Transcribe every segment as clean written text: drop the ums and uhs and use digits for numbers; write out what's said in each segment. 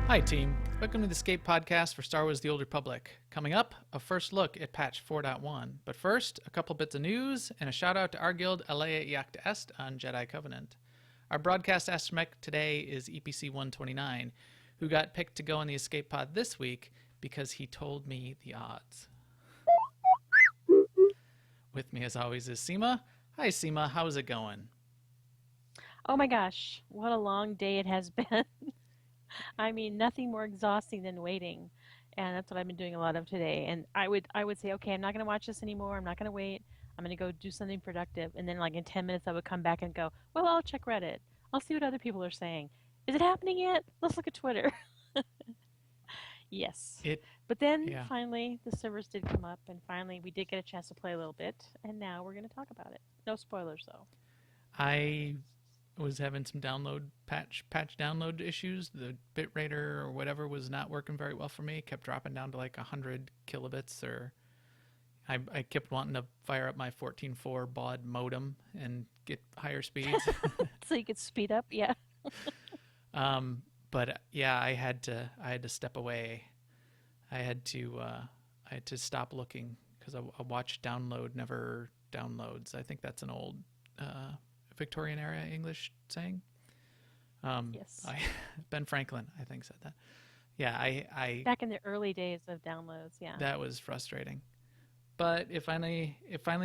Hi, team. Welcome to the Escape Podcast for Star Wars The Old Republic. Coming up, a first look at patch 4.1. But first, a couple bits of news and a shout out to our guild, Alea Iacta Est, on Jedi Covenant. Our broadcast astromech today is EPC 129, who got picked to go on the Escape Pod this week because he told me the odds. With me, as always, is Seema. Hi, Seema. How's it going? Oh my gosh, what a long day it has been. I mean, nothing more exhausting than waiting. And that's what I've been doing a lot of today. And I would say, okay, I'm not going to watch this anymore. I'm not going to wait. I'm going to go do something productive. And then like in 10 minutes I would come back and go, "Well, I'll check Reddit. I'll see what other people are saying. Is it happening yet? Let's look at Twitter." Yes. It, But then yeah. finally the servers did come up and finally we did get a chance to play a little bit and now we're going to talk about it. No spoilers though. I was having some patch download issues. The bitrate or whatever was not working very well for me. It kept dropping down to like 100 kilobits, or I kept wanting to fire up my 14.4 baud modem and get higher speeds. So you could speed up, yeah. But yeah, I had to step away. I had to stop looking because a watch download never downloads. I think that's an old Victorian era English saying. Yes. Ben Franklin, I think, said that. Yeah, I Back in the early days of downloads, yeah. that was frustrating. But it finally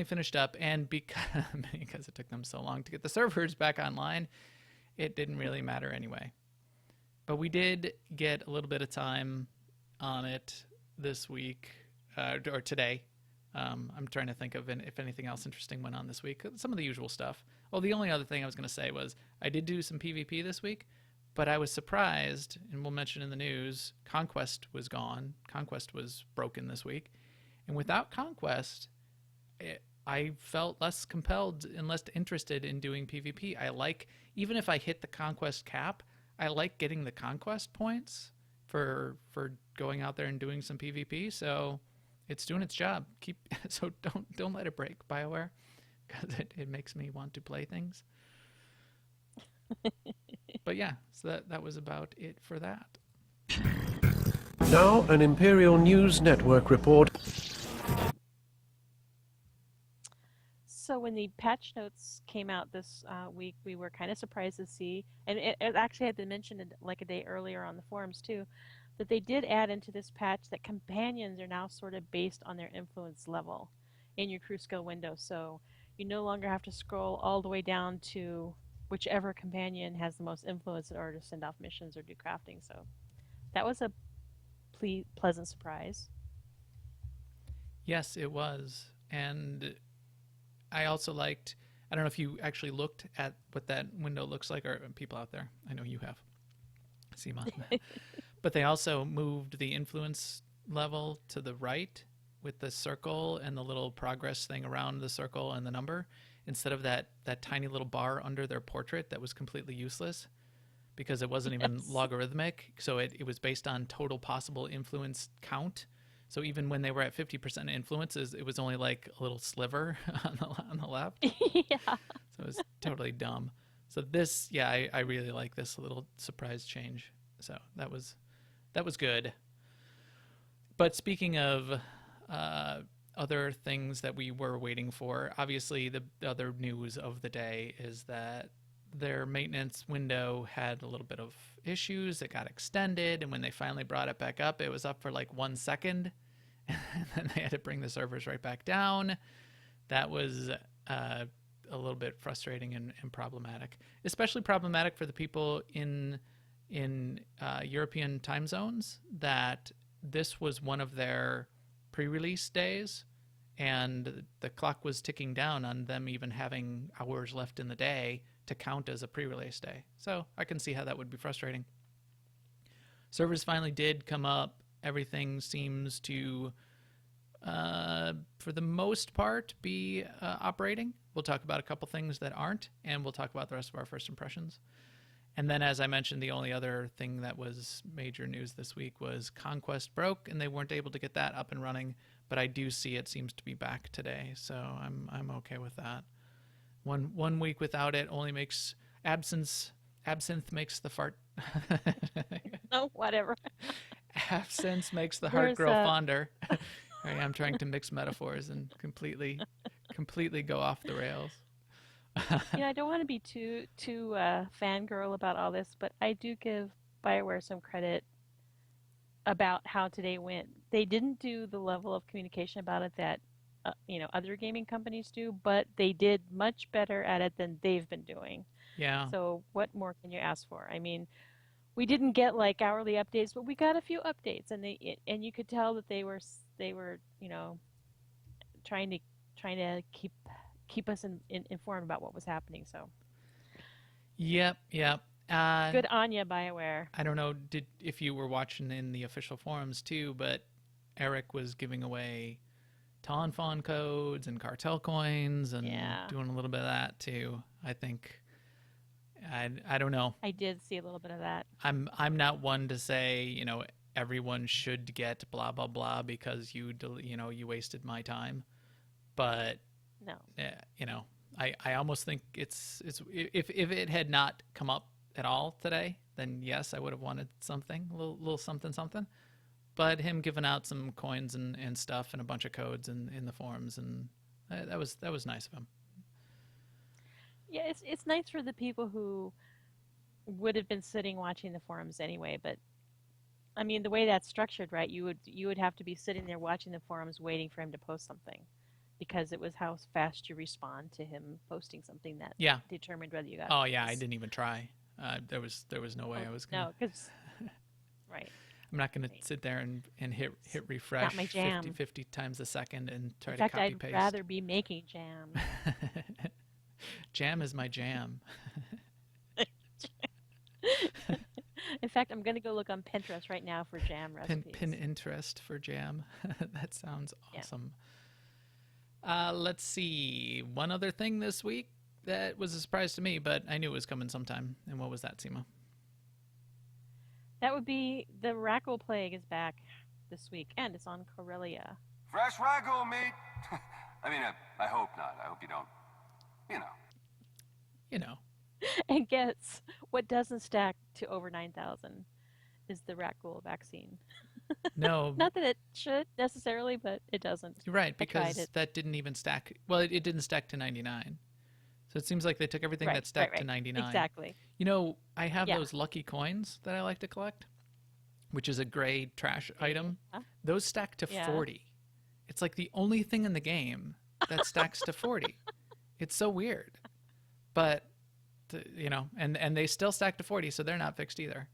finished up, and because it took them so long to get the servers back online, it didn't really matter anyway. But we did get a little bit of time on it this week, or today. I'm trying to think of if anything else interesting went on this week. Some of the usual stuff. Well, the only other thing I was going to say was I did do some PvP this week, but I was surprised, and we'll mention in the news, Conquest was gone. Conquest was broken this week. And without Conquest, I felt less compelled and less interested in doing PvP. Even if I hit the Conquest cap, I like getting the Conquest points for going out there and doing some PvP. So it's doing its job. So don't let it break, BioWare, because it makes me want to play things. But yeah, so that was about it for that. Now an Imperial News Network report. So when the patch notes came out this week, we were kind of surprised to see, and it actually had been mentioned like a day earlier on the forums too, that they did add into this patch that companions are now sort of based on their influence level in your crew skill window. So you no longer have to scroll all the way down to whichever companion has the most influence in order to send off missions or do crafting. So that was a pleasant surprise. Yes, it was. And I also liked, I don't know if you actually looked at what that window looks like, or people out there, I know you have, Seema. But they also moved the influence level to the right with the circle and the little progress thing around the circle and the number, instead of that tiny little bar under their portrait that was completely useless because it wasn't even logarithmic. So it was based on total possible influence count. So even when they were at 50% influences, it was only like a little sliver on the left. Yeah. So it was totally dumb. So this, yeah, I really like this little surprise change. So that was good. But speaking of other things that we were waiting for, obviously the other news of the day is that their maintenance window had a little bit of issues. It got extended, and when they finally brought it back up, it was up for like 1 second, and then they had to bring the servers right back down. That was a little bit frustrating and problematic, especially problematic for the people in European time zones, that this was one of their pre-release days, and the clock was ticking down on them even having hours left in the day to count as a pre-release day. So I can see how that would be frustrating. Servers finally did come up. Everything seems to, for the most part, be operating. We'll talk about a couple things that aren't, and we'll talk about the rest of our first impressions. And then, as I mentioned, the only other thing that was major news this week was Conquest broke, and they weren't able to get that up and running. But I do see it seems to be back today, so I'm okay with that. One week without it only makes absinthe makes the fart. Oh, whatever. Absence makes the heart There's grow a fonder. Right, I'm trying to mix metaphors and completely go off the rails. I don't want to be too fangirl about all this, but I do give BioWare some credit about how today went. They didn't do the level of communication about it that other gaming companies do, but they did much better at it than they've been doing. Yeah. So what more can you ask for? I mean, we didn't get like hourly updates, but we got a few updates, and and you could tell that they were trying to keep us informed about what was happening. So Yep. good on you, BioWare. I don't know if you were watching in the official forums too, but Eric was giving away Fawn codes and Cartel coins and doing a little bit of that too. I think I don't know. I did see a little bit of that. I'm not one to say everyone should get blah blah blah because you wasted my time, but No. I almost think it's if it had not come up at all today, then yes, I would have wanted something, a little something. But him giving out some coins and stuff and a bunch of codes in the forums, and that was nice of him. Yeah, it's nice for the people who would have been sitting watching the forums anyway, but I mean the way that's structured, right? You would have to be sitting there watching the forums waiting for him to post something, because it was how fast you respond to him posting something that determined whether you got. Oh yeah, I didn't even try. There was no way I was gonna. No, because right. I'm not going to sit there and hit refresh Not my jam. 50 times a second and try In fact, to copy I'd paste. rather be making jam. Jam is my jam. In fact, I'm going to go look on Pinterest right now for jam recipes. Pinterest for jam. That sounds awesome. Let's see. One other thing this week that was a surprise to me, but I knew it was coming sometime. And what was that, Seema? That would be the Rakghoul plague is back this week, and it's on Corellia. Fresh Rakghoul meat. I mean, I hope not. I hope you don't. You know. And guess what doesn't stack to over 9,000 is the Rakghoul vaccine. No. Not that it should necessarily, but it doesn't. You're right, because that didn't even stack. Well, it didn't stack to 99. So it seems like they took everything that stacked to 99. Exactly. I have those lucky coins that I like to collect, which is a gray trash item. Those stack to 40. It's like the only thing in the game that stacks to 40. It's so weird. But, and they still stack to 40, so they're not fixed either.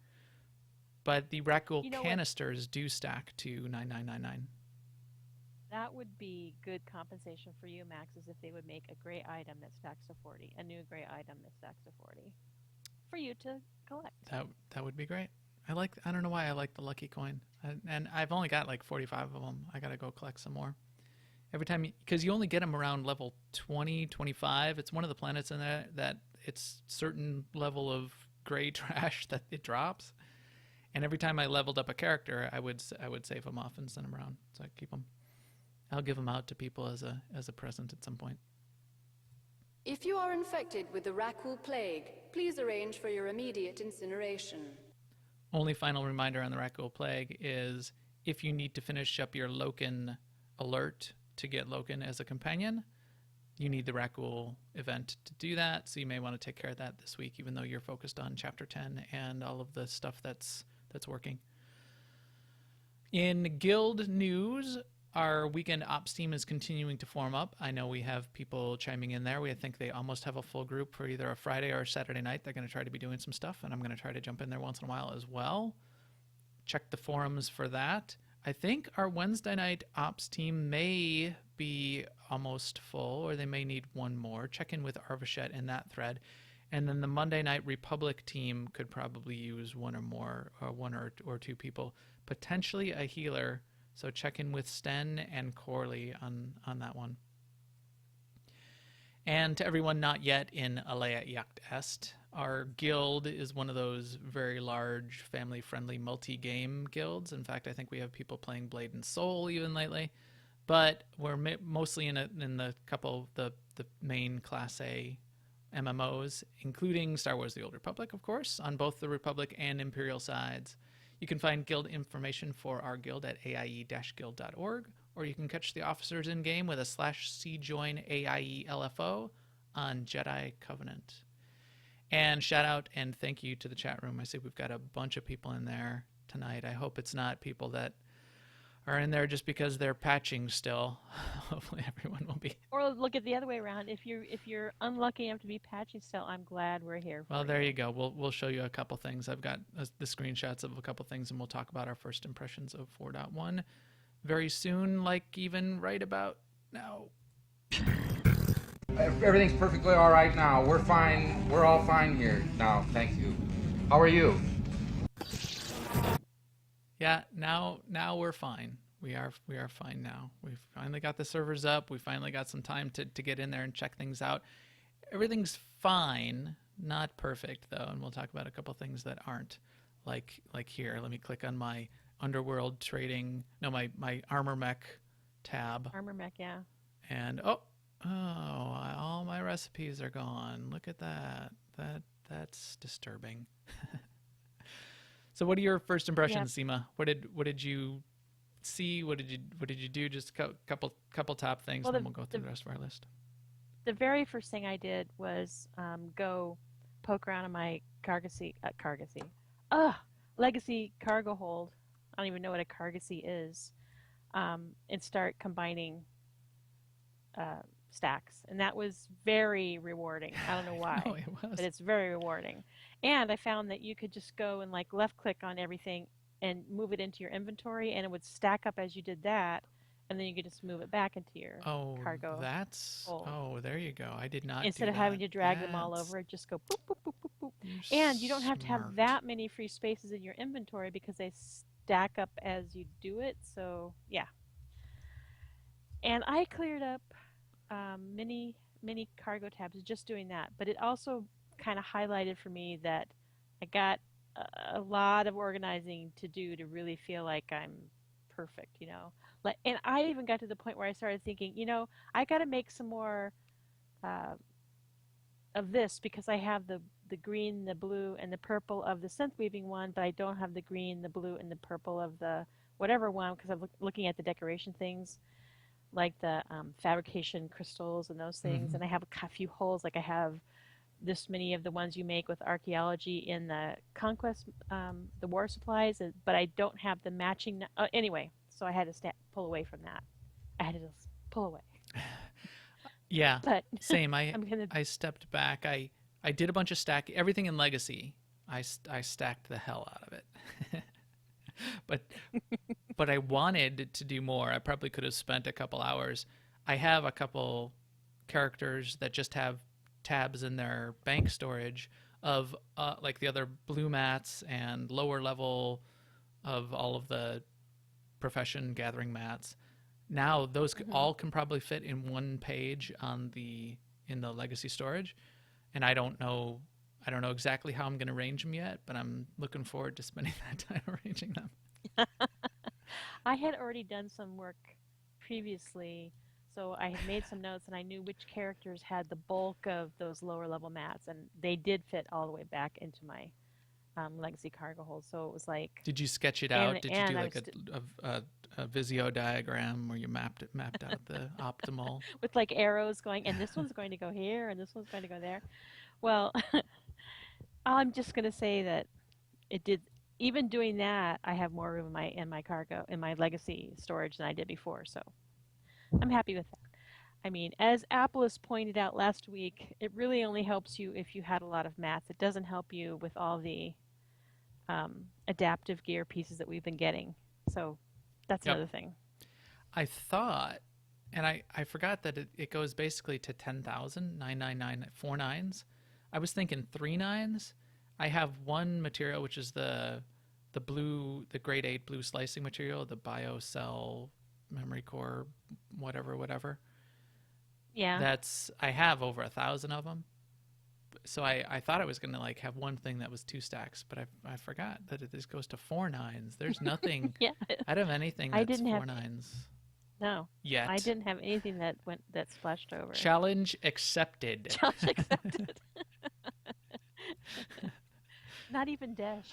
But the Rakghoul canisters do stack to 9999. That would be good compensation for you, Max, is if they would make a gray item that stacks to 40, a new gray item that stacks to 40, for you to collect. That would be great. I don't know why I like the lucky coin, and I've only got like 45 of them. I gotta go collect some more. Every time, because you only get them around level 20, 25. It's one of the planets in there that it's certain level of gray trash that it drops. And every time I leveled up a character, I would save them off and send them around, so I keep them. I'll give them out to people as a present at some point. If you are infected with the Rakghoul plague, please arrange for your immediate incineration. Only final reminder on the Rakghoul plague is if you need to finish up your Loken alert to get Loken as a companion, you need the Rakghoul event to do that. So you may want to take care of that this week, even though you're focused on Chapter 10 and all of the stuff that's working. In guild news, our weekend ops team is continuing to form up. I know we have people chiming in there. I think they almost have a full group for either a Friday or a Saturday night. They're going to try to be doing some stuff, and I'm going to try to jump in there once in a while as well. Check the forums for that. I think our Wednesday night ops team may be almost full, or they may need one more. Check in with Arvashette in that thread. And then the Monday night Republic team could probably use one or more, or one or two people, potentially a healer. So check in with Sten and Corley on that one. And to everyone not yet in Alea Yacht Est, our guild is one of those very large, family-friendly multi-game guilds. In fact, I think we have people playing Blade and Soul even lately. But we're mostly in the couple the main Class A MMOs, including Star Wars: The Old Republic, of course, on both the Republic and Imperial sides. You can find guild information for our guild at aie-guild.org, or you can catch the officers in game with a /cjoin AIE LFO on Jedi Covenant. And shout out and thank you to the chat room. I see we've got a bunch of people in there tonight. I hope it's not people that are in there just because they're patching still. Hopefully everyone will be. Or look at the other way around. If you're unlucky enough to be patching still, I'm glad we're here. Well, there you go. We'll show you a couple things. I've got the screenshots of a couple things, and we'll talk about our first impressions of 4.1 very soon, like even right about now. Everything's perfectly all right now. We're fine. We're all fine here now. Thank you. How are you? Yeah, now we're fine. We are fine now. We've finally got the servers up. We finally got some time to get in there and check things out. Everything's fine, not perfect though, and we'll talk about a couple things that aren't. Like here, let me click on my underworld trading. No, my armor mech tab. Armor mech, yeah. And oh, all my recipes are gone. Look at that. That's disturbing. So what are your first impressions, Seema? What did you see? What did you do? Just a couple top things, and then we'll go through the rest of our list. The very first thing I did was go poke around in my legacy cargo hold. I don't even know what a Cargacy is, and start combining stacks, and that was very rewarding. I don't know why, It was. but it's very rewarding. And I found that you could just go and like left click on everything and move it into your inventory, and it would stack up as you did that, and then you could just move it back into your cargo. There you go. I did not instead do of having that. to drag them all over, just go boop boop boop boop boop. And you don't have to have that many free spaces in your inventory because they stack up as you do it. So yeah. And I cleared up many cargo tabs just doing that, but it also kind of highlighted for me that I got a lot of organizing to do to really feel like I'm perfect, you know. And I even got to the point where I started thinking, you know, I got to make some more of this because I have the green, the blue, and the purple of the synth weaving one, but I don't have the green, the blue, and the purple of the whatever one because I'm looking at the decoration things like the fabrication crystals and those things. And I have a few holes, like I have this many of the ones you make with archaeology in the conquest, the war supplies, but I don't have the matching. Anyway, so I had to pull away from that. I had to just pull away. Yeah, but same. I stepped back. I did a bunch of everything in Legacy. I stacked the hell out of it. but I wanted to do more. I probably could have spent a couple hours. I have a couple characters that just have tabs in their bank storage of like the other blue mats and lower level of all of the profession gathering mats. Now those all can probably fit in one page in the legacy storage, and I don't know exactly how I'm going to arrange them yet, but I'm looking forward to spending that time arranging them. I had already done some work previously, so I had made some notes and I knew which characters had the bulk of those lower level mats, and they did fit all the way back into my legacy cargo hold. So it was like. Did you sketch it out? Did you do like a Visio diagram where you mapped out the optimal with like arrows going, and this one's going to go here, and this one's going to go there? Well, I'm just going to say that it did. Even doing that, I have more room in my cargo, in my legacy storage than I did before. So I'm happy with that. I mean, as Apple's pointed out last week, it really only helps you if you had a lot of mats. It doesn't help you with all the adaptive gear pieces that we've been getting. So that's another thing. I thought, and I forgot that it goes basically to 10,000, 999, 4 nines. I was thinking 3 nines. I have one material, which is the blue, the grade 8 blue slicing material, the BioCell memory core, whatever. Yeah. I have over 1,000 of them. So I thought I was going to like have one thing that was 2 stacks, but I forgot that this goes to 4 nines. There's nothing. Yeah. I don't have anything that's 4 nines. No. Yet. I didn't have anything that splashed over. Challenge accepted. Challenge accepted. Not even Dash.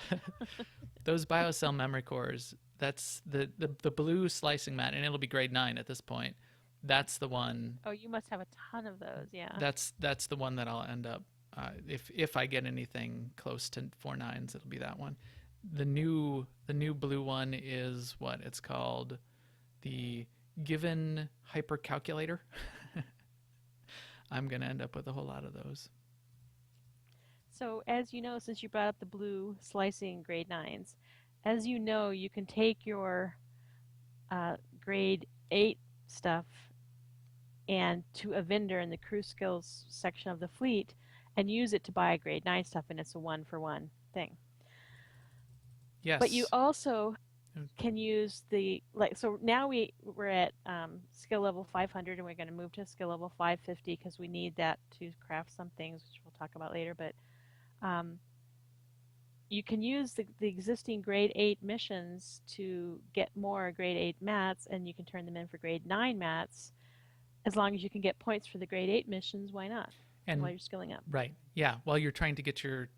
those biocell memory cores, that's the blue slicing mat, and it'll be grade 9 at this point. That's the one. Oh, you must have a ton of those, yeah. That's the one that I'll end up if I get anything close to 4.9s, it'll be that one. The new blue one is what it's called, the Given Hypercalculator. I'm gonna end up with a whole lot of those. So as you know, since you brought up the blue slicing grade 9s, as you know, you can take your grade 8 stuff and to a vendor in the crew skills section of the fleet and use it to buy grade 9 stuff, and it's a 1-for-1 thing. Yes. But you also can use the, like, so now we're at skill level 500, and we're going to move to skill level 550 because we need that to craft some things, which we'll talk about later. But you can use the existing grade 8 missions to get more grade 8 mats, and you can turn them in for grade 9 mats. As long as you can get points for the grade 8 missions, why not? And while you're skilling up. Right. Yeah. While you're trying to get your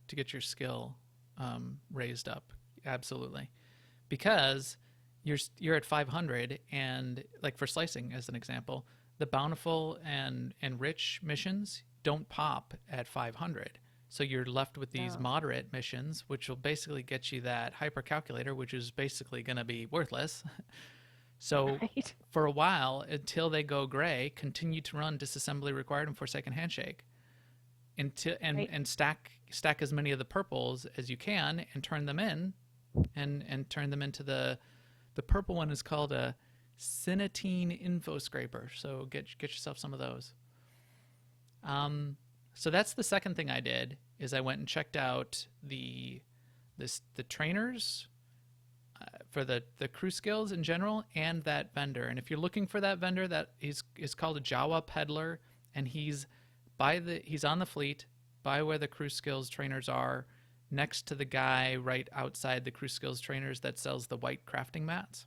skill raised up. Absolutely. Because you're at 500, and like for slicing as an example, the bountiful and rich missions don't pop at 500. So you're left with these moderate missions, which will basically get you that hypercalculator, which is basically going to be worthless. So for a while, until they go gray, continue to run disassembly required and Forsaken Handshake, and stack as many of the purples as you can, and turn them in, and turn them into the purple one is called a Cinetine Info Scraper. So get yourself some of those. So that's the second thing I did, is I went and checked out the trainers for the crew skills in general, and that vendor. And if you're looking for that vendor, that is called a Jawa Peddler, and he's on the fleet by where the crew skills trainers are, next to the guy right outside the crew skills trainers that sells the white crafting mats.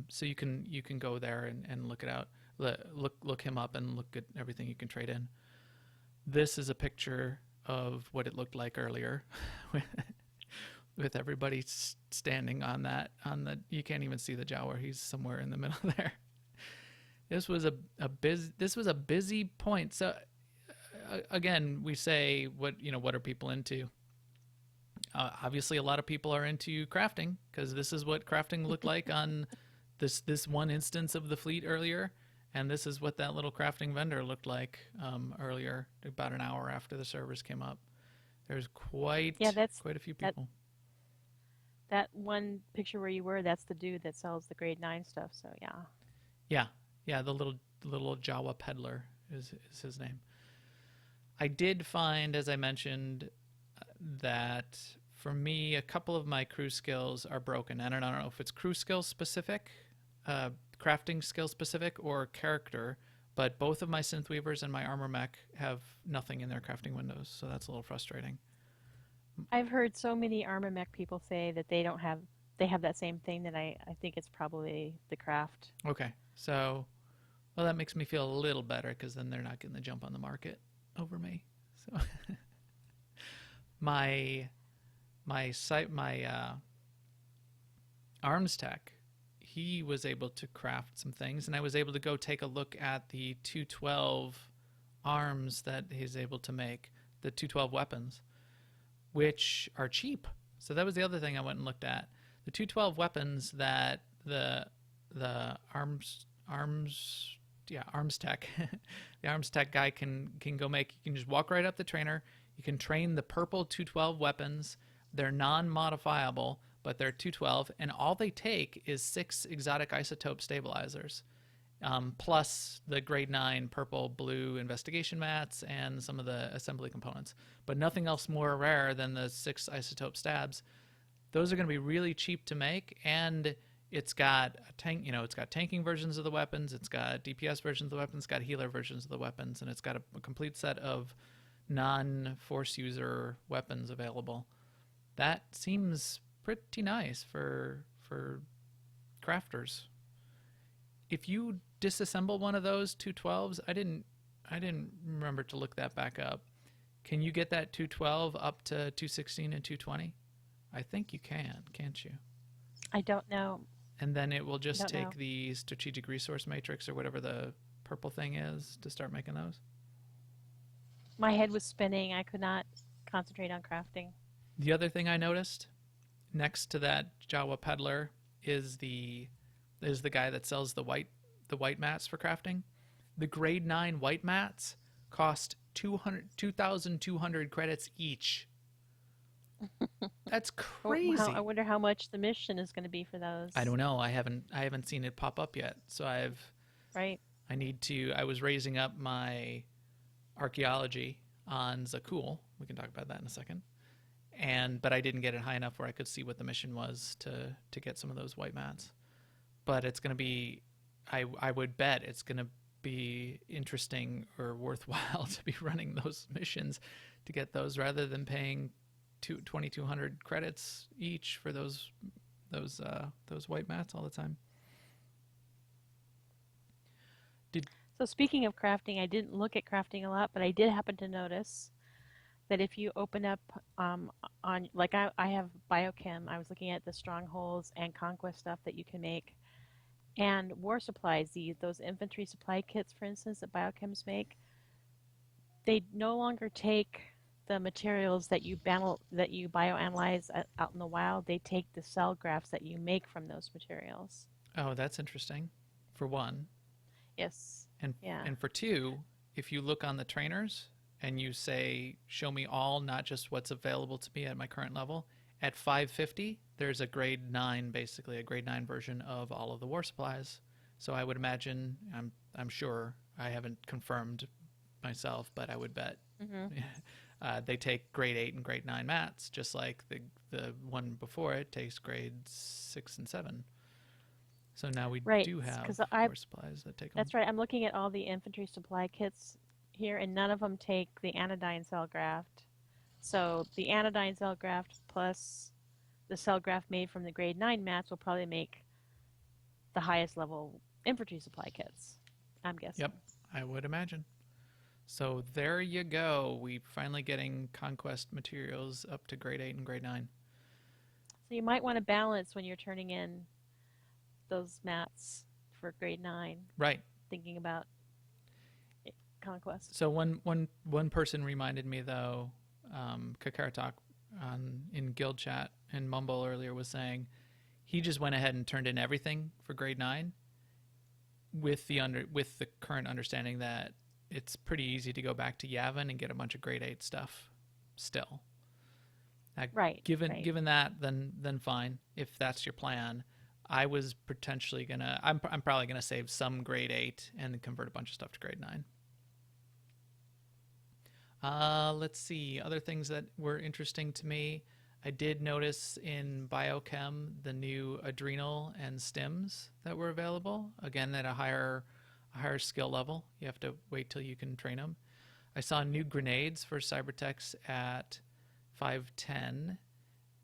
So you can go there and look it out, look him up, and look at everything you can trade in. This is a picture of what it looked like earlier. With everybody standing on you can't even see the Jawa. He's somewhere in the middle there. This was a busy point. So again, we say what are people into? Obviously, a lot of people are into crafting, because this is what crafting looked like on this one instance of the fleet earlier, and this is what that little crafting vendor looked like earlier, about an hour after the servers came up. There's quite a few people. That one picture where you were, that's the dude that sells the grade 9 stuff. So yeah, the little Jawa Peddler is his name. I did find, as I mentioned, that for me, a couple of my crew skills are broken. I don't know if it's crew skill specific, crafting skill specific, or character, but both of my synth weavers and my armor mech have nothing in their crafting windows, so that's a little frustrating. I've heard so many armor mech people say that they have that same thing, that I think it's probably the craft. Okay, so well, that makes me feel a little better, because then they're not getting the jump on the market over me. So my arms tech, he was able to craft some things, and I was able to go take a look at the 212 arms that he's able to make, the 212 weapons, which are cheap. So that was the other thing I went and looked at. The 212 weapons that the arms tech the arms tech guy can go make. You can just walk right up the trainer. You can train the purple 212 weapons. They're non-modifiable, but they're 212, and all they take is 6 exotic isotope stabilizers, plus the grade 9 purple blue investigation mats and some of the assembly components, but nothing else more rare than the 6 isotope stabs. Those are going to be really cheap to make, and it's got a tank, it's got tanking versions of the weapons, it's got DPS versions of the weapons, it's got healer versions of the weapons, and it's got a complete set of non-force user weapons available. That seems pretty nice for crafters. If you disassemble one of those 212s, I didn't remember to look that back up. Can you get that 212 up to 216 and 220 I think you can, can't you? I don't know. And then it will just Don't take know. the strategic resource matrix or whatever the purple thing is to start making those. My head was spinning. I could not concentrate on crafting. The other thing I noticed next to that Jawa peddler is the guy that sells the white mats for crafting. The grade 9 white mats cost 2,200 credits each. That's crazy. I wonder how much the mission is going to be for those. I don't know. I haven't seen it pop up yet. So Right. I was raising up my archaeology on Rakghoul. We can talk about that in a second. But I didn't get it high enough where I could see what the mission was to get some of those white mats. But it's going to be, I would bet it's going to be interesting or worthwhile to be running those missions to get those rather than paying 2,200 credits each for those white mats all the time. So speaking of crafting, I didn't look at crafting a lot, but I did happen to notice that if you open up on, like I have biochem, I was looking at the strongholds and conquest stuff that you can make, and war supplies, those infantry supply kits, for instance, that biochems make, they no longer take the materials that you bioanalyze out in the wild. They take the cell grafts that you make from those materials. Oh, that's interesting. For one. Yes. And Yeah. and for two, if you look on the trainers and you say, show me all, not just what's available to me at my current level, at 550, there's a grade 9, basically a grade 9 version of all of the war supplies. So I would imagine, I'm sure, I haven't confirmed myself, but I would bet they take grade 8 and grade 9 mats, just like the one before it takes grades 6 and 7. So now we Right, do have 'cause war supplies that take them. That's right. I'm looking at all the infantry supply kits here, and none of them take the anodyne cell graft. So the anodyne cell graft plus the cell graft made from the grade 9 mats will probably make the highest level infantry supply kits, I'm guessing. Yep, I would imagine. So there you go. We finally getting conquest materials up to grade 8 and grade 9. So you might want to balance when you're turning in those mats for grade 9, Right. thinking about conquest. So one person reminded me though, Kakaratok in guild chat and Mumble earlier was saying he just went ahead and turned in everything for grade 9 with the current understanding that it's pretty easy to go back to Yavin and get a bunch of grade 8 stuff still. Right. Given that, then fine. If that's your plan, I was potentially I'm probably gonna save some grade 8 and then convert a bunch of stuff to grade 9. Let's see other things that were interesting to me. I did notice in biochem the new adrenal and stims that were available, again at a higher skill level. You have to wait till you can train them. I saw new grenades for cybertechs at 510,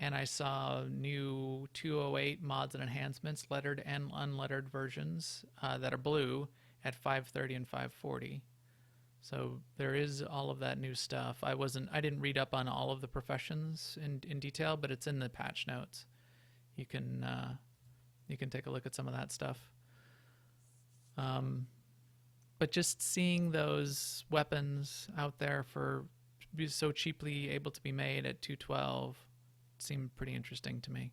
and I saw new 208 mods and enhancements, lettered and unlettered versions that are blue at 530 and 540. So there is all of that new stuff. I didn't read up on all of the professions in detail, but it's in the patch notes. You can take a look at some of that stuff. But just seeing those weapons out there so cheaply able to be made at 212 seemed pretty interesting to me.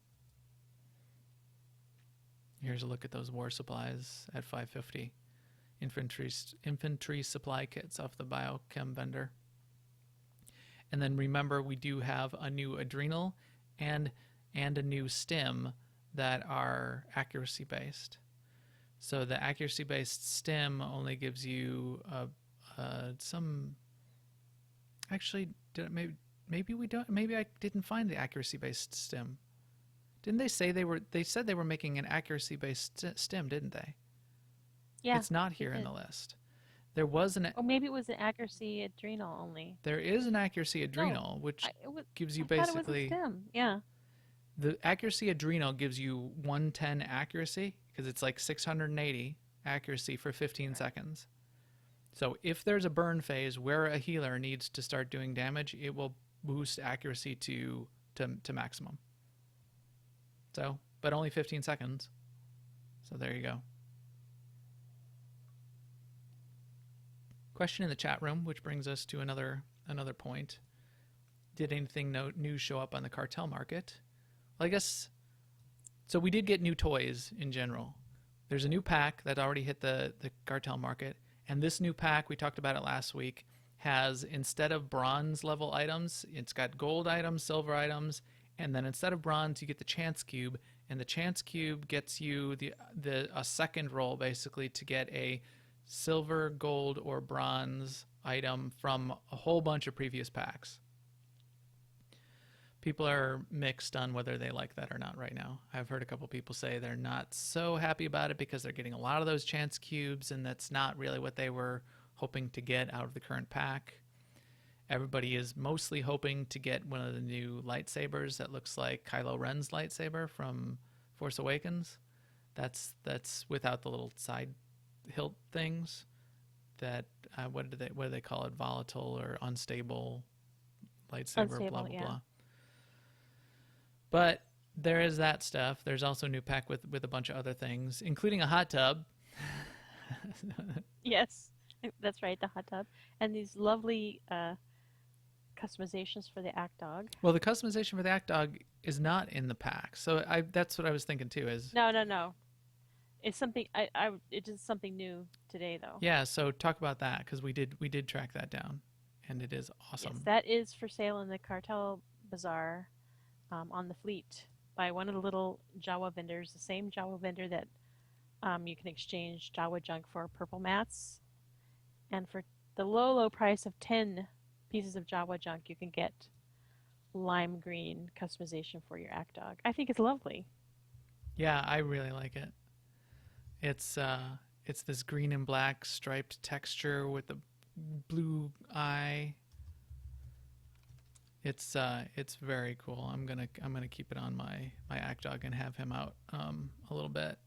Here's a look at those war supplies at 550. Infantry supply kits off the biochem vendor. And then remember, we do have a new adrenal and a new stim that are accuracy based. So the accuracy based stim only gives you some. Actually, maybe we don't. Maybe I didn't find the accuracy based stim. Didn't they say they said they were making an accuracy based stim, didn't they? Yeah. It's not here in the list. There was Or maybe it was an accuracy adrenal only. There is an accuracy adrenal, which gives you I thought it basically was a stim. Yeah. the accuracy adrenal gives you 110 accuracy because it's like 680 accuracy for 15 seconds. So if there's a burn phase where a healer needs to start doing damage, it will boost accuracy to maximum. So, but only 15 seconds. So there you go. Question in the chat room, which brings us to another point. Did anything new show up on the Cartel market? Well, I guess so. We did get new toys in general. There's a new pack that already hit the Cartel market, and this new pack, we talked about it last week, has, instead of bronze level items, it's got gold items, silver items, and then instead of bronze, you get the chance cube, and the chance cube gets you a second roll basically to get a silver, gold, or bronze item from a whole bunch of previous packs. People are mixed on whether they like that or not right now. I've heard a couple people say they're not so happy about it because they're getting a lot of those chance cubes, and that's not really what they were hoping to get out of the current pack. Everybody is mostly hoping to get one of the new lightsabers that looks like Kylo Ren's lightsaber from Force Awakens. That's without the little side hilt things. That what do they call it? Volatile or unstable lightsaber. Blah blah blah. But there is that stuff. There's also a new pack with a bunch of other things, including a hot tub. Yes, that's right, the hot tub. And these lovely customizations for the Act Dog. Well, the customization for the Act Dog is not in the pack. So that's what I was thinking too. No. It's something it is something new today though. Yeah, so talk about that, because we did track that down, and it is awesome. Yes, that is for sale in the Cartel Bazaar on the fleet by one of the little Jawa vendors, the same Jawa vendor that you can exchange Jawa junk for purple mats. And for the low price of 10 pieces of Jawa junk, you can get lime green customization for your Act Dog. I think it's lovely. Yeah, I really like it. It's this green and black striped texture with the blue eye. It's very cool. I'm gonna keep it on my Act Dog and have him out a little bit.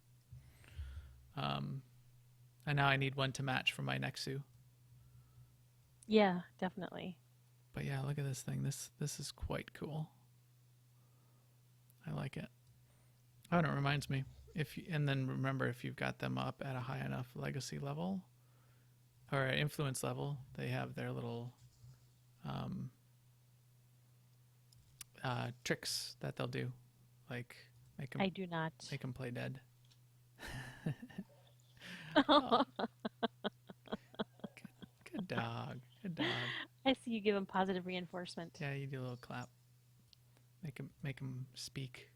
And now I need one to match for my Nexu. Yeah, definitely. But yeah, look at this thing. This is quite cool. I like it. Oh, and it reminds me, and then remember, if you've got them up at a high enough legacy level or influence level, they have their little tricks that they'll do, like make them. I do not. Make them play dead. Good dog. Good dog. I see you give him positive reinforcement. Yeah, you do a little clap. Make him speak.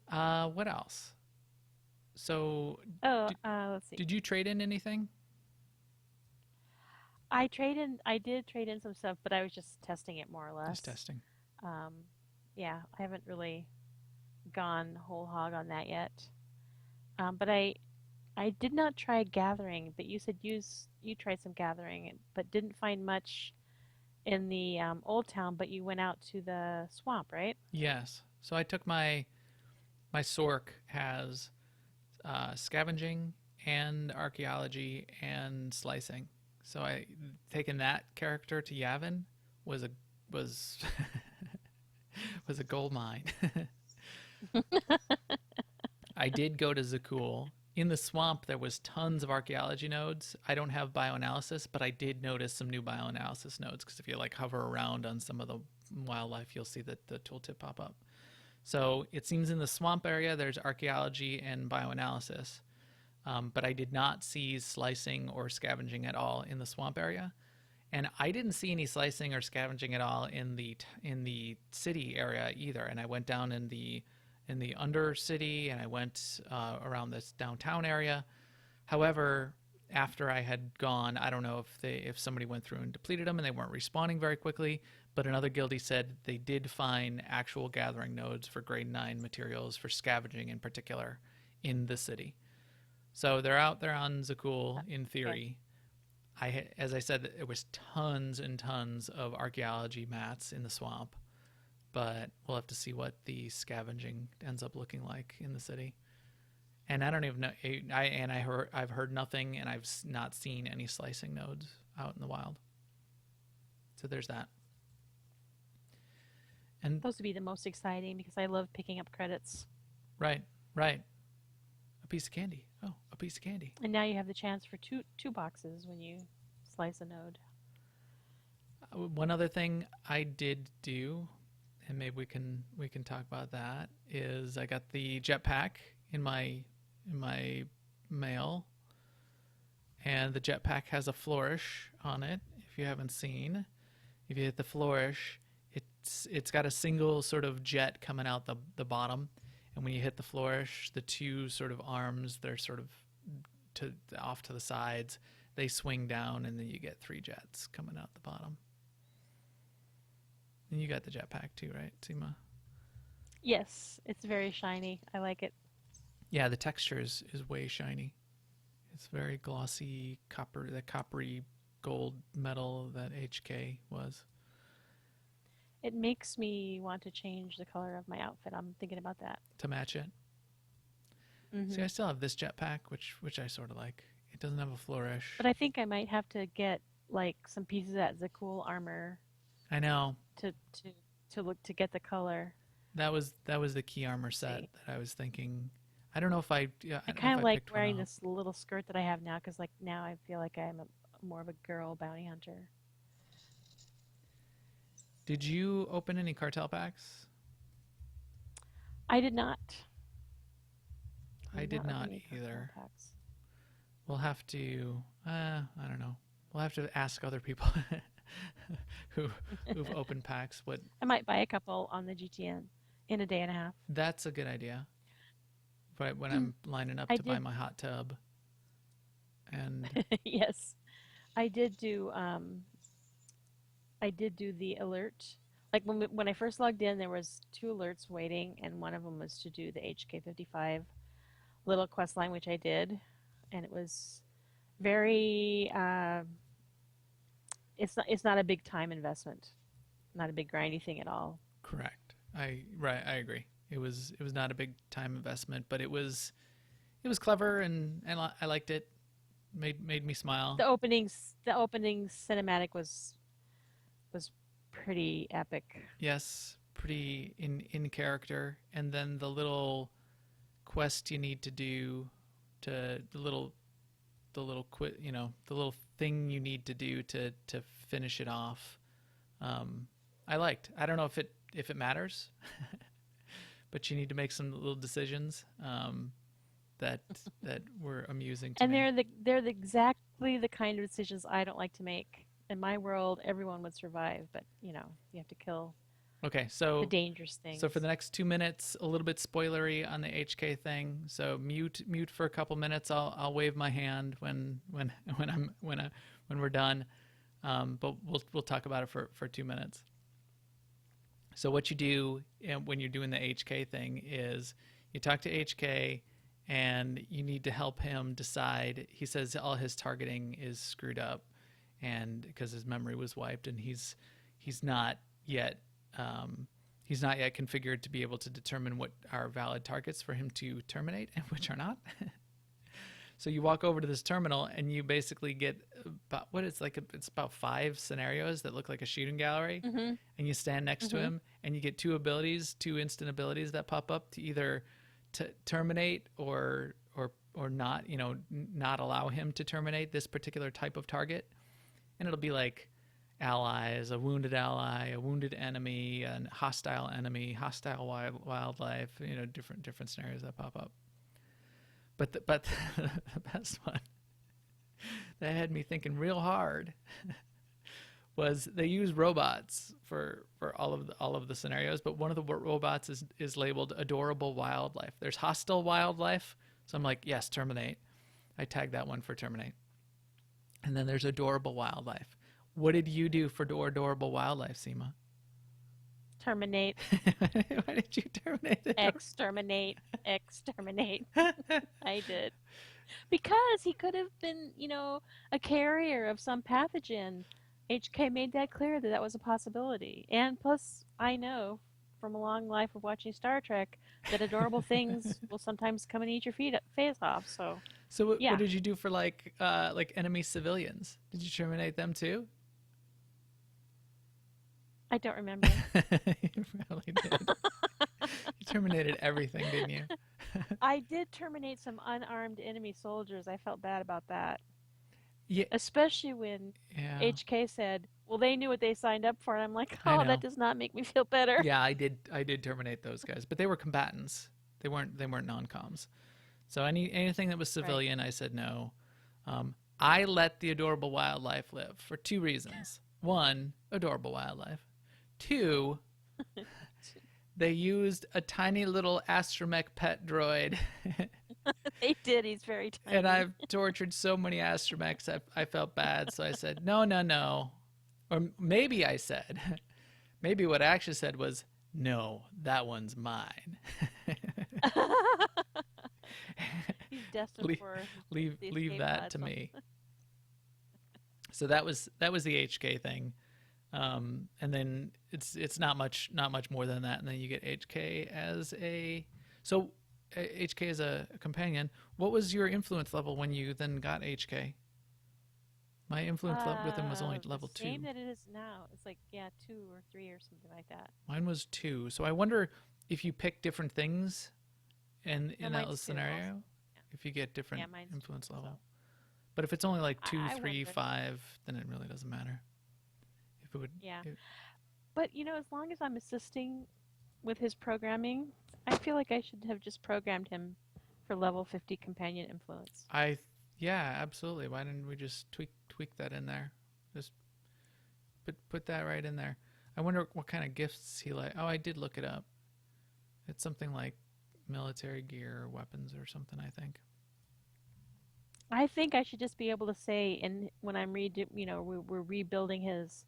What else? So, let's see. Did you trade in anything? I did trade in some stuff, but I was just testing it more or less. Just testing. Yeah, I haven't really gone whole hog on that yet. But I did not try gathering, but you said you tried some gathering, but didn't find much in the old town, but you went out to the swamp, right? Yes. So I took my Sork has scavenging and archaeology and slicing. So I taking that character to Yavin was a gold mine. I did go to Rakghoul. In the swamp, there was tons of archaeology nodes. I don't have bioanalysis, but I did notice some new bioanalysis nodes, because if you like hover around on some of the wildlife, you'll see the tooltip pop up. So it seems in the swamp area there's archaeology and bioanalysis, but I did not see slicing or scavenging at all in the swamp area, and I didn't see any slicing or scavenging at all in the city area either. And I went down in the Undercity, and I went around this downtown area. However, after I had gone, I don't know if somebody went through and depleted them and they weren't respawning very quickly, but another guildie said they did find actual gathering nodes for grade 9 materials for scavenging in particular in the city. So they're out there on Rakghoul in theory. As I said, it was tons and tons of archaeology mats in the swamp, but we'll have to see what the scavenging ends up looking like in the city. And I don't even know. I've heard nothing, and I've not seen any slicing nodes out in the wild. So there's that. And Those would be the most exciting because I love picking up credits. right, right. A piece of candy. Oh, a piece of candy. And now you have the chance for two boxes when you slice a node. One other thing I did do, and maybe we can talk about that, is I got the jetpack in my mail, and the jetpack has a flourish on it. If you haven't seen, if you hit the flourish, it's got a single sort of jet coming out the bottom, and when you hit the flourish, the two sort of arms, they're sort of off to the sides, they swing down, and then you get 3 jets coming out the bottom. And you got the jetpack too, right, Seema? Yes, it's very shiny. I like it. Yeah, the texture is way shiny. It's very glossy copper, the coppery gold metal that HK was. It makes me want to change the color of my outfit. I'm thinking about that. To match it. See, I still have this jetpack, which I sort of like. It doesn't have a flourish. But I think I might have to get like some pieces of that Rakghoul armor I know. to get the color. That was the key armor set See. that I was thinking. I don't know if I. Yeah, I don't know kind if of I like picked one wearing out. this little skirt that I have now because like now I feel like I'm more of a girl bounty hunter. Did you open any cartel packs? I did not. I did open not any cartel either. packs. We'll have to. I don't know. We'll have to ask other people who've opened packs. What? I might buy a couple on the GTN in a day and a half. That's a good idea. But when I'm lining up I to buy did- my hot tub, and Yes, I did do. I did do the alert. Like when I first logged in, there was 2 alerts waiting, and one of them was to do the HK55 little quest line, which I did, and it was very. It's not a big time investment, not a big grindy thing at all. correct. I agree. It was not a big time investment, but it was clever and I liked it. Made me smile. The opening cinematic was pretty epic. Yes, pretty in character, and then the little quest you need to do to the little thing you need to do to finish it off. I liked. I don't know if it matters, but you need to make some little decisions that were amusing to And me. they're exactly the kind of decisions I don't like to make. In my world, everyone would survive, but you have to kill Okay, so the dangerous things. So for the next 2 minutes, a little bit spoilery on the HK thing. So mute for a couple minutes. I'll wave my hand when we're done. But we'll talk about it for 2 minutes. So what you do when you're doing the HK thing is you talk to HK and you need to help him decide. He says all his targeting is screwed up, and because his memory was wiped, and he's not yet configured to be able to determine what are valid targets for him to terminate and which are not. So you walk over to this terminal and you basically get about it's about 5 scenarios that look like a shooting gallery, and you stand next to him and you get 2 instant abilities that pop up to either terminate or not, not allow him to terminate this particular type of target. And it'll be like allies, a wounded ally, a wounded enemy, a hostile enemy, hostile wildlife, different scenarios that pop up. But the best one that had me thinking real hard was they use robots for all of the scenarios, but one of the robots is labeled adorable wildlife. There's hostile wildlife, so I'm like, yes, terminate. I tagged that one for terminate. And then there's adorable wildlife. What did you do for adorable wildlife, Seema? Terminate, Why did you terminate it? exterminate. I did. Because he could have been, a carrier of some pathogen. HK made that clear that was a possibility. And plus, I know from a long life of watching Star Trek that adorable things will sometimes come and eat your face off. So What Yeah. did you do for like enemy civilians? Did you terminate them too? I don't remember. You probably did. You terminated everything, didn't you? I did terminate some unarmed enemy soldiers. I felt bad about that. Yeah. Especially when Yeah. HK said, well, they knew what they signed up for. And I'm like, I oh, know. that does not make me feel better. Yeah, I did terminate those guys, but they were combatants. They weren't non-coms. So anything that was civilian, I said no. I let the adorable wildlife live for two reasons. One, adorable wildlife. Two, they used a tiny little astromech pet droid. They did. He's very tiny. And I've tortured so many astromechs, I felt bad. So I said, no. Or maybe I said, maybe what I actually said was, no, that one's mine. He's destined for leave escape that pod, to so- me. So that was the HK thing. And then it's not much more than that. And then you get HK as HK as a companion. What was your influence level when you then got HK? My influence level with him was only level the 2. same that it is now. It's like 2 or 3 or something like that. Mine was 2. So I wonder if you pick different things in No, that mine's 2 scenario, also. if you get different Yeah, mine's 2 influence level. also. But if it's only like 2, I 3, wonder. 5, then it really doesn't matter. If it would, Yeah. it- But as long as I'm assisting with his programming, I feel like I should have just programmed him for level 50 companion influence. yeah, absolutely. Why didn't we just tweak that in there? Just put that right in there. I wonder what kind of gifts he like. Oh, I did look it up. It's something like military gear or weapons or something, I think. I think I should just be able to say, when I'm we're rebuilding his,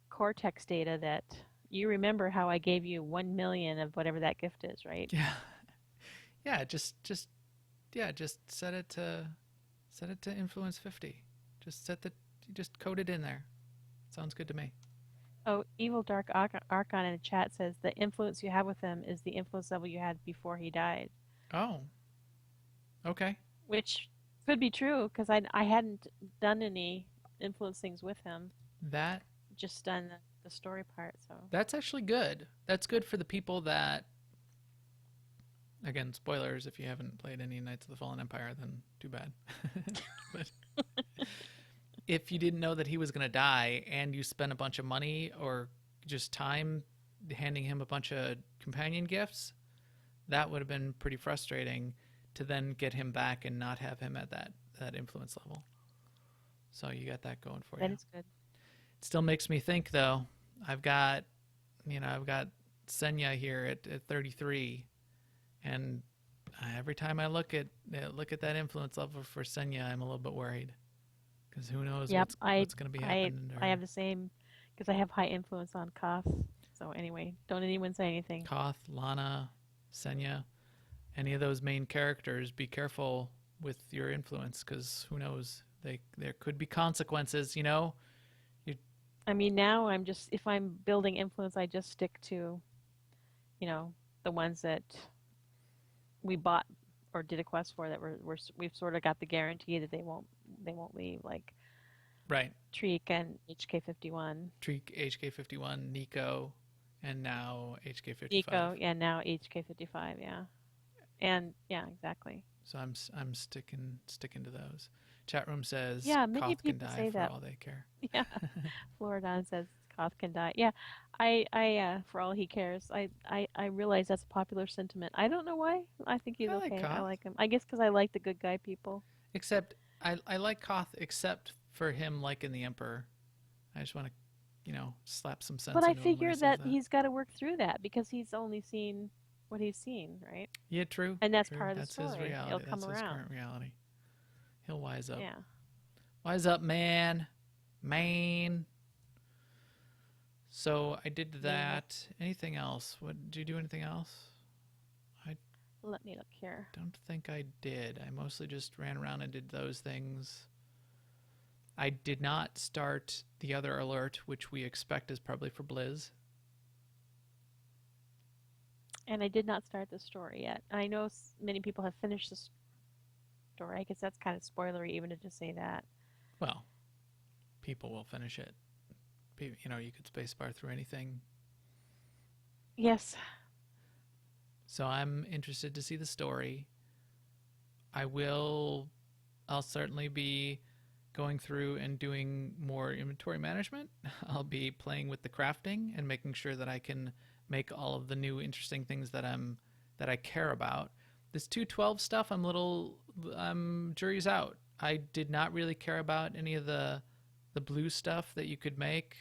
Cortex data, that you remember how I gave you 1 million of whatever that gift is, right? Yeah. Yeah, just set it to influence 50. Just code it in there. Sounds good to me. Oh, Evil Dark Archon in the chat says the influence you have with him is the influence level you had before he died, Oh. Okay. which could be true because I hadn't done any influence things with him, That just done the story part. So That's actually good. That's good for the people that, again, spoilers, if you haven't played any Knights of the Fallen Empire, then too bad. But if you didn't know that he was going to die and you spent a bunch of money or just time handing him a bunch of companion gifts, that would have been pretty frustrating to then get him back and not have him at that influence level. So you got that going for you. that is good. It still makes me think, though. I've got Senya here at 33, and every time I look at that influence level for Senya, I'm a little bit worried because who knows Yep, what's going to be happening. I have the same because I have high influence on Koth. So anyway, don't anyone say anything. Koth, Lana, Senya, any of those main characters. Be careful with your influence because who knows? There could be consequences. I mean, now if I'm building influence, I just stick to, the ones that we bought or did a quest for that we've sort of got the guarantee that they won't leave, like Right. Treek and HK51. Treek, HK51, Nico, and now HK55. Nico, yeah, now HK55, yeah. And yeah, exactly. So I'm sticking to those. Chat room says Yeah, many Koth can people die say for that. all they care. Yeah. Floridon says Koth can die. Yeah. I for all he cares. I realize that's a popular sentiment. I don't know why. I think he's I like okay. I Koth. like him. I guess because I like the good guy people. Except I like Koth except for him liking the Emperor. I just want to, slap some sense But I into him when he figure says that he's got to work through that because he's only seen what he's seen, right? Yeah, true. And that's true. part of the That's his story. reality. It'll come That's his around. current reality. He'll wise up. Yeah. Wise up, man. So I did that. Anything else? Did you do anything else? Let me look here. Don't think I did. I mostly just ran around and did those things. I did not start the other alert, which we expect is probably for Blizz. And I did not start the story yet. I know many people have finished the story. I guess that's kind of spoilery even to just say that. Well, people will finish it. you could spacebar through anything. Yes. So I'm interested to see the story. I'll certainly be going through and doing more inventory management. I'll be playing with the crafting and making sure that I can make all of the new interesting things that I care about. This 212 stuff, jury's out. I did not really care about any of the blue stuff that you could make,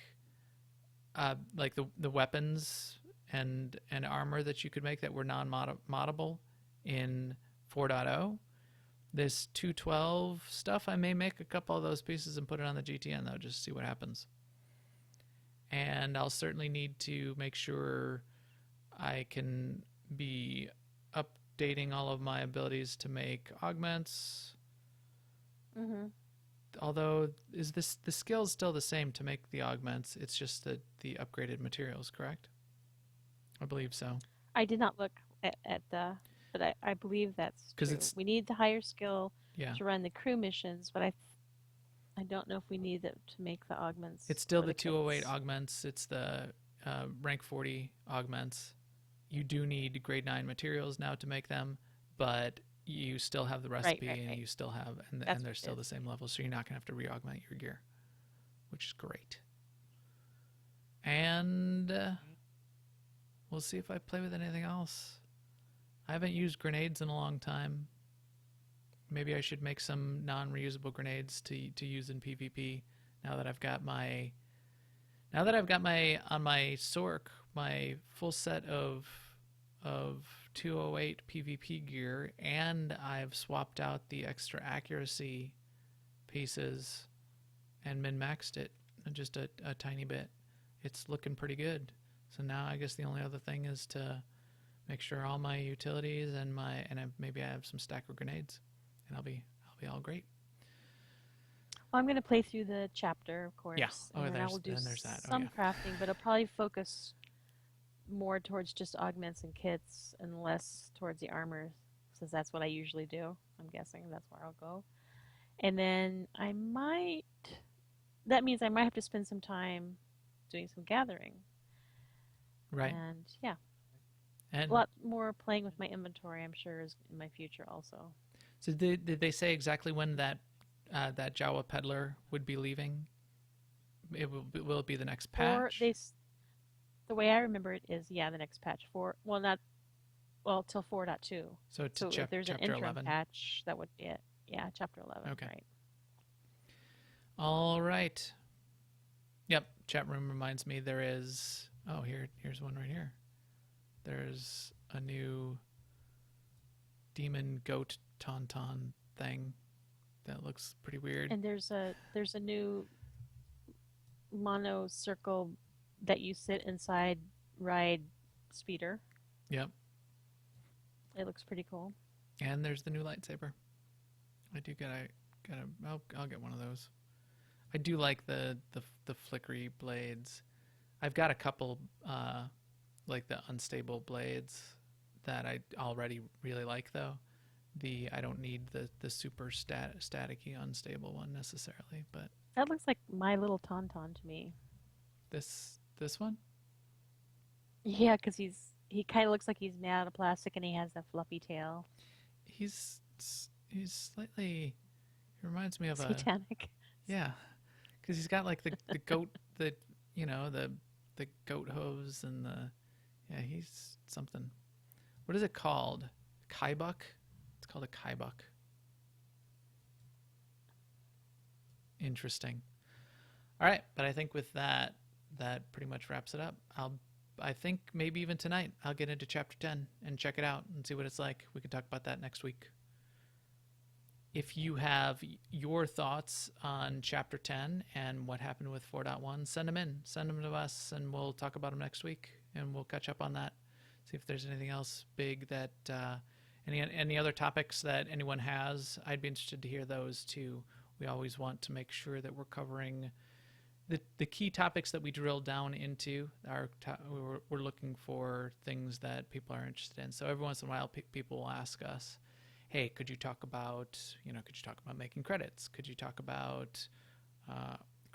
like the weapons and armor that you could make that were non-moddable in 4.0. This 212 stuff, I may make a couple of those pieces and put it on the GTN, though, just to see what happens. And I'll certainly need to make sure I can be updating all of my abilities to make augments. Mm-hmm. Although, is the skill's still the same to make the augments? It's just the upgraded materials, correct? I believe so. I did not look at the, but I believe that's true. We need the higher skill to run the crew missions, but I don't know if we need it to make the augments. It's still the kits. 208 augments. It's the rank 40 augments. You do need grade 9 materials now to make them, but you still have the recipe, right. and you still have, and they're still the same level, so you're not going to have to re-augment your gear, which is great. And we'll see if I play with anything else. I haven't used grenades in a long time. Maybe I should make some non-reusable grenades to use in PvP now that I've got my on my Sork, my full set of 208 PvP gear, and I've swapped out the extra accuracy pieces and min-maxed it just a tiny bit. It's looking pretty good. So now I guess the only other thing is to make sure all my utilities and maybe I have some stack of grenades, and I'll be all great. Well, I'm going to play through the chapter, of course. Yeah. And then I will do some crafting, but it'll probably focus more towards just augments and kits and less towards the armor, since that's what I usually do. I'm guessing that's where I'll go. And then that means I might have to spend some time doing some gathering. Right. And yeah. And a lot more playing with my inventory, I'm sure, is in my future also. So did they say exactly when that Jawa peddler would be leaving? Will it be the next patch? The way I remember it is, the next patch. Till 4.2. So if there's an chapter interim 11. patch, that would be it. Yeah, chapter 11. Okay. Right. All right. Yep. Chat room reminds me there is. Oh, here's one right here. There's a new demon goat tauntaun thing that looks pretty weird. And there's a new mono circle that you sit inside ride speeder. Yep. It looks pretty cool. And there's the new lightsaber. I do I'll get one of those. I do like the flickery blades. I've got a couple like the unstable blades that I already really like, though. I don't need the super staticky unstable one necessarily, but that looks like my little tauntaun to me. This one? Yeah, because he kind of looks like he's made out of plastic, and he has that fluffy tail. He's slightly. He reminds me of satanic. Yeah, because he's got like the goat the goat hooves and he's something. What is it called? Kaibuck? It's called a Kaibuck. Interesting. All right, but I think with that pretty much wraps it up. I think maybe even tonight I'll get into chapter 10 and check it out and see what it's like. We can talk about that next week. If you have your thoughts on chapter 10 and what happened with 4.1, send them in. Send them to us, and we'll talk about them next week, and we'll catch up on that. See if there's anything else big that any other topics that anyone has. I'd be interested to hear those too. We always want to make sure that we're covering the key topics that we drill down into. We're looking for things that people are interested in. So every once in a while, people will ask us, hey, could you talk about making credits? Could you talk about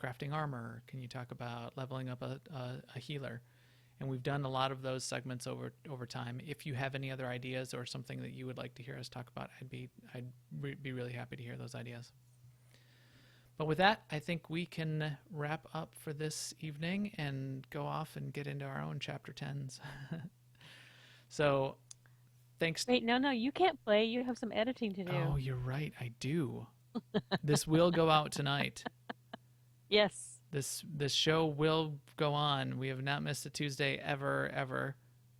crafting armor? Can you talk about leveling up a healer? And we've done a lot of those segments over time. If you have any other ideas or something that you would like to hear us talk about, I'd be really happy to hear those ideas. But with that, I think we can wrap up for this evening and go off and get into our own chapter 10s. So, thanks. Wait, no, you can't play. You have some editing to do. Oh, you're right. I do. This will go out tonight. Yes. This show will go on. We have not missed a Tuesday ever.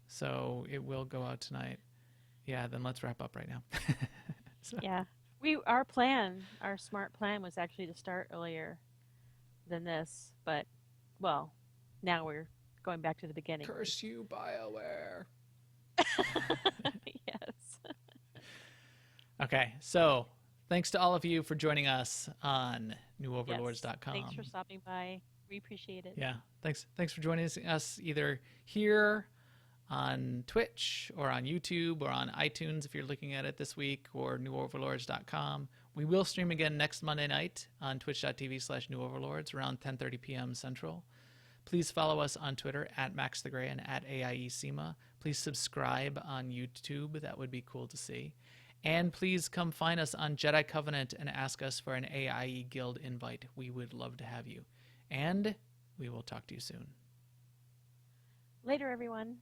So it will go out tonight. Yeah, then let's wrap up right now. So. Yeah. Our smart plan was actually to start earlier than this, but, well, now we're going back to the beginning. Curse you, BioWare. Yes. Okay, so thanks to all of you for joining us on newoverlords.com. Thanks for stopping by. We appreciate it. Yeah, thanks for joining us either here on Twitch or on YouTube or on iTunes if you're looking at it this week, or newoverlords.com. We will stream again next Monday night on twitch.tv/newoverlords around 10:30 p.m. Central. Please follow us on Twitter at MaxTheGray and at AIESEMA. Please subscribe on YouTube. That would be cool to see. And please come find us on Jedi Covenant and ask us for an AIE Guild invite. We would love to have you. And we will talk to you soon. Later, everyone.